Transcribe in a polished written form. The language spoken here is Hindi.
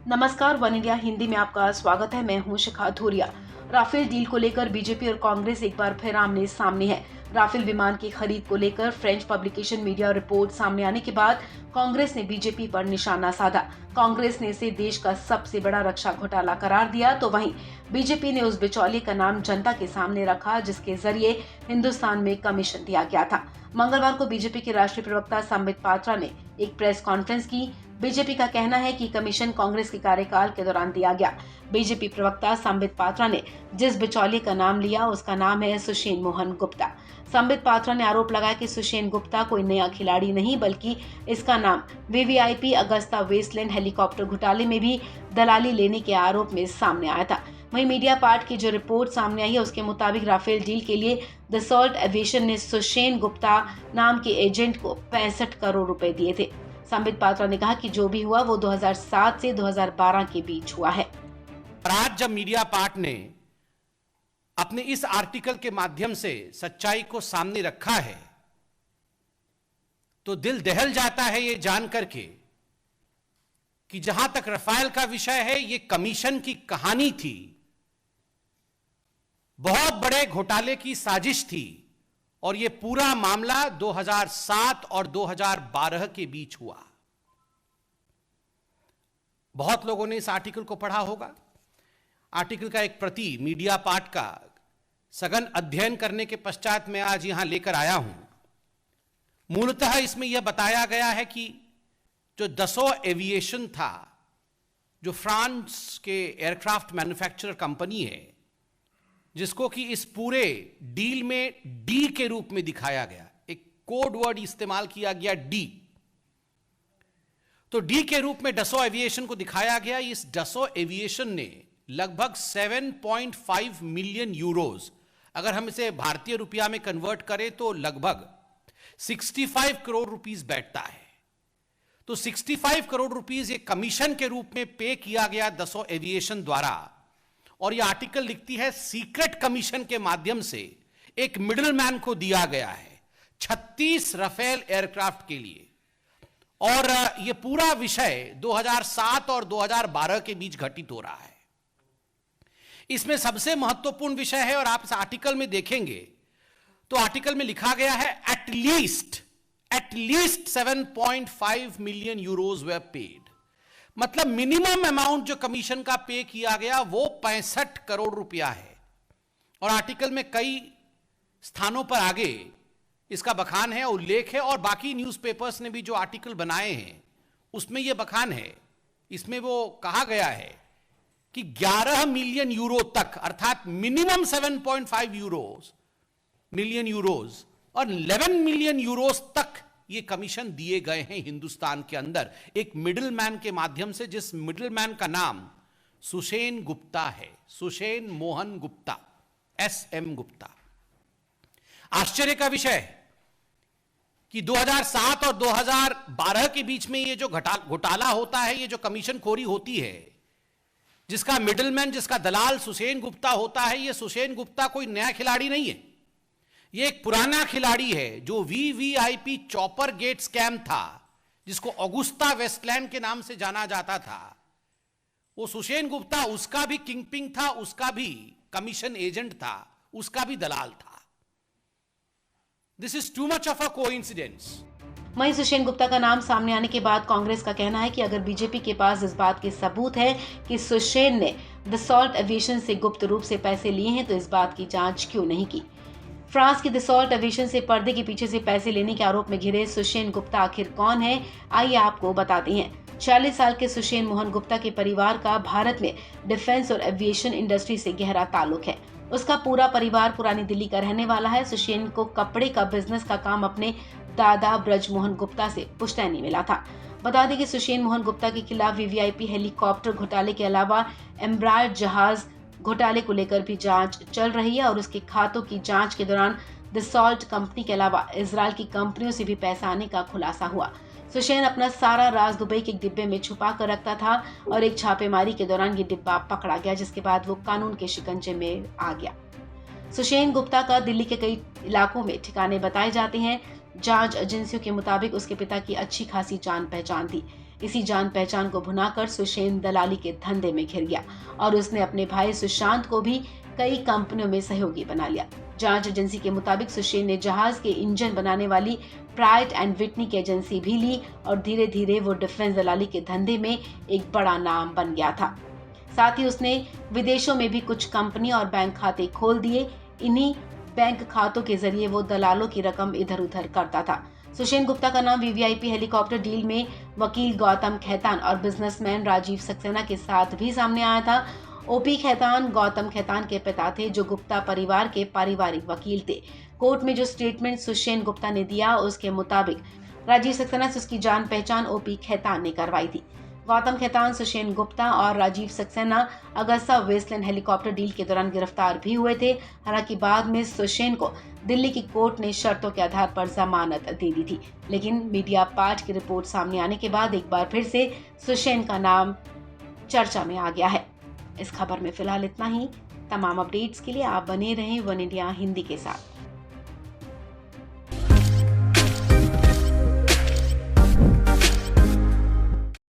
नमस्कार, वन इंडिया हिंदी में आपका स्वागत है। मैं हूं शिखा धूरिया। राफेल डील को लेकर बीजेपी और कांग्रेस एक बार फिर आमने सामने है। राफेल विमान की खरीद को लेकर फ्रेंच पब्लिकेशन मीडिया रिपोर्ट सामने आने के बाद कांग्रेस ने बीजेपी पर निशाना साधा। कांग्रेस ने इसे देश का सबसे बड़ा रक्षा घोटाला करार दिया, तो वहीं बीजेपी ने उस बिचौलिए का नाम जनता के सामने रखा जिसके जरिए हिंदुस्तान में कमीशन दिया गया था। मंगलवार को बीजेपी के राष्ट्रीय प्रवक्ता संबित पात्रा ने एक प्रेस कॉन्फ्रेंस की। बीजेपी का कहना है कि कमीशन कांग्रेस के कार्यकाल के दौरान दिया गया। बीजेपी प्रवक्ता संबित पात्रा ने जिस बिचौलिए का नाम लिया उसका नाम है सुषेण मोहन गुप्ता। संबित पात्रा ने आरोप लगाया कि सुषेण गुप्ता कोई नया खिलाड़ी नहीं बल्कि इसका नाम वीवीआईपी अगस्ता वेस्टलैंड हेलीकॉप्टर घोटाले में भी दलाली लेने के आरोप में सामने आया था। वहीं मीडिया पार्ट की जो रिपोर्ट सामने आई है उसके मुताबिक राफेल डील के लिए दसॉल्ट एविएशन ने सुषेण गुप्ता नाम के एजेंट को 65 करोड़ रुपए दिए थे। संबित पात्रा ने कहा कि जो भी हुआ वो 2007 से 2012 के बीच हुआ है। आज जब मीडिया पार्ट ने अपने इस आर्टिकल के माध्यम से सच्चाई को सामने रखा है तो दिल दहल जाता है ये जान करके कि जहां तक राफेल का विषय है, ये कमीशन की कहानी थी, बहुत बड़े घोटाले की साजिश थी और यह पूरा मामला 2007 और 2012 के बीच हुआ। बहुत लोगों ने इस आर्टिकल को पढ़ा होगा। आर्टिकल का एक प्रति मीडिया पार्ट का सघन अध्ययन करने के पश्चात मैं आज यहां लेकर आया हूं। मूलतः इसमें यह बताया गया है कि जो दसॉल्ट एविएशन था, जो फ्रांस के एयरक्राफ्ट मैन्युफैक्चरर कंपनी है, जिसको कि इस पूरे डील में डी के रूप में दिखाया गया, एक कोड वर्ड इस्तेमाल किया गया डी, तो डी के रूप में दसॉल्ट एविएशन को दिखाया गया। इस दसॉल्ट एविएशन ने लगभग 7.5 मिलियन यूरोज, अगर हम इसे भारतीय रुपया में कन्वर्ट करें तो लगभग 65 करोड़ रुपीस बैठता है। तो 65 करोड़ रुपीस एक कमीशन के रूप में पे किया गया दसॉल्ट एविएशन द्वारा। और यह आर्टिकल लिखती है सीक्रेट कमीशन के माध्यम से एक मिडिलमैन को दिया गया है 36 राफेल एयरक्राफ्ट के लिए। और यह पूरा विषय 2007 और 2012 के बीच घटित हो रहा है। इसमें सबसे महत्वपूर्ण विषय है, और आप इस आर्टिकल में देखेंगे तो आर्टिकल में लिखा गया है एटलीस्ट 7.5 मिलियन यूरोज वर पेड। मतलब मिनिमम अमाउंट जो कमीशन का पे किया गया वो 65 करोड़ रुपया है। और आर्टिकल में कई स्थानों पर आगे इसका बखान है, उल्लेख है, और बाकी न्यूज़पेपर्स ने भी जो आर्टिकल बनाए हैं उसमें यह बखान है। इसमें वो कहा गया है कि 11 मिलियन यूरो तक, अर्थात मिनिमम 7.5 मिलियन यूरोज और 11 मिलियन यूरोज तक ये कमीशन दिए गए हैं हिंदुस्तान के अंदर एक मिडिलमैन के माध्यम से, जिस मिडिलमैन का नाम सुषेण गुप्ता है, सुषेण मोहन गुप्ता, SM गुप्ता। आश्चर्य का विषय है कि 2007 और 2012 के बीच में ये जो घोटाला होता है, ये जो कमीशन खोरी होती है, जिसका मिडिलमैन, जिसका दलाल सुषेण गुप्ता होता है, ये सुषेण गुप्ता कोई नया खिलाड़ी नहीं है। ये एक पुराना खिलाड़ी है जो वीवीआईपी चॉपर गेट स्कैम था, जिसको अगुस्ता वेस्टलैंड के नाम से जाना जाता था। वो सुषेण गुप्ता उसका भी किंगपिन था, उसका भी कमीशन एजेंट था, उसका भी दलाल था। This is too much of a coincidence. वहीं सुषेण गुप्ता का नाम सामने आने के बाद कांग्रेस का कहना है कि अगर बीजेपी के पास इस बात के सबूत है कि सुषेण ने दसॉल्ट एविएशन से गुप्त रूप से पैसे लिए हैं तो इस बात की जांच क्यों नहीं की। फ्रांस की दसॉल्ट एविएशन से पर्दे के पीछे से पैसे लेने के आरोप में घिरे सुषेण गुप्ता आखिर कौन है, आइए आपको बताते हैं। 40 साल के सुषेण मोहन गुप्ता के परिवार का भारत में डिफेंस और एविएशन इंडस्ट्री से गहरा ताल्लुक है। उसका पूरा परिवार पुरानी दिल्ली का रहने वाला है। सुषेण को कपड़े का बिजनेस का काम अपने दादा ब्रजमोहन गुप्ता से पुश्तैनी मिला था। बता दें कि सुषेण मोहन गुप्ता के खिलाफ वीवीआईपी हेलीकॉप्टर घोटाले के अलावा एम्ब्रायर जहाज घोटाले को लेकर भी जांच चल रही है और उसके खातों की जांच के दौरान दसॉल्ट कंपनी के अलावा इजरायल की कंपनियों से भी पैसा आने का खुलासा हुआ। सुषेण अपना सारा राज दुबई के एक डिब्बे में छुपा कर रखता था और एक छापेमारी के दौरान ये डिब्बा पकड़ा गया, जिसके बाद वो कानून के शिकंजे में आ गया। सुषेण गुप्ता का दिल्ली के कई इलाकों में ठिकाने बताए जाते हैं। जांच एजेंसियों के मुताबिक उसके पिता की अच्छी खासी जान पहचान थी। इसी जान पहचान को भुनाकर सुषेण दलाली के धंधे में घिर गया और उसने अपने भाई सुशांत को भी कई कंपनियों में सहयोगी बना लिया। जांच एजेंसी के मुताबिक सुषेण ने जहाज के इंजन बनाने वाली प्राइट एंड विटनी की एजेंसी भी ली और धीरे धीरे वो डिफेंस दलाली के धंधे में एक बड़ा नाम बन गया था। साथ ही उसने विदेशों में भी कुछ कंपनी और बैंक खाते खोल दिए। इन्हीं बैंक खातों के जरिए वो दलालों की रकम इधर उधर करता था। सुषेण गुप्ता का नाम वीवीआईपी हेलीकॉप्टर डील में वकील गौतम खैतान और बिजनेसमैन राजीव सक्सेना के साथ भी सामने आया था। ओपी खैतान गौतम खैतान के पिता थे, जो गुप्ता परिवार के पारिवारिक वकील थे। कोर्ट में जो स्टेटमेंट सुषेण गुप्ता ने दिया, उसके मुताबिक राजीव सक्सेना से उसकी जान पहचान ओपी खैतान ने करवाई थी। गौतम खैतान, सुषेण गुप्ता और Rajiv Saxena Agusta Westland helicopter deal के दौरान गिरफ्तार भी हुए थे। हालांकि बाद में सुषेण को दिल्ली की कोर्ट ने शर्तों के आधार पर जमानत दे दी थी, लेकिन मीडिया पार्ट की रिपोर्ट सामने आने के बाद एक बार फिर से सुषेण का नाम चर्चा में आ गया है। इस खबर में फिलहाल इतना ही। तमाम अपडेट्स के लिए आप बने रहें वन इंडिया हिंदी के साथ।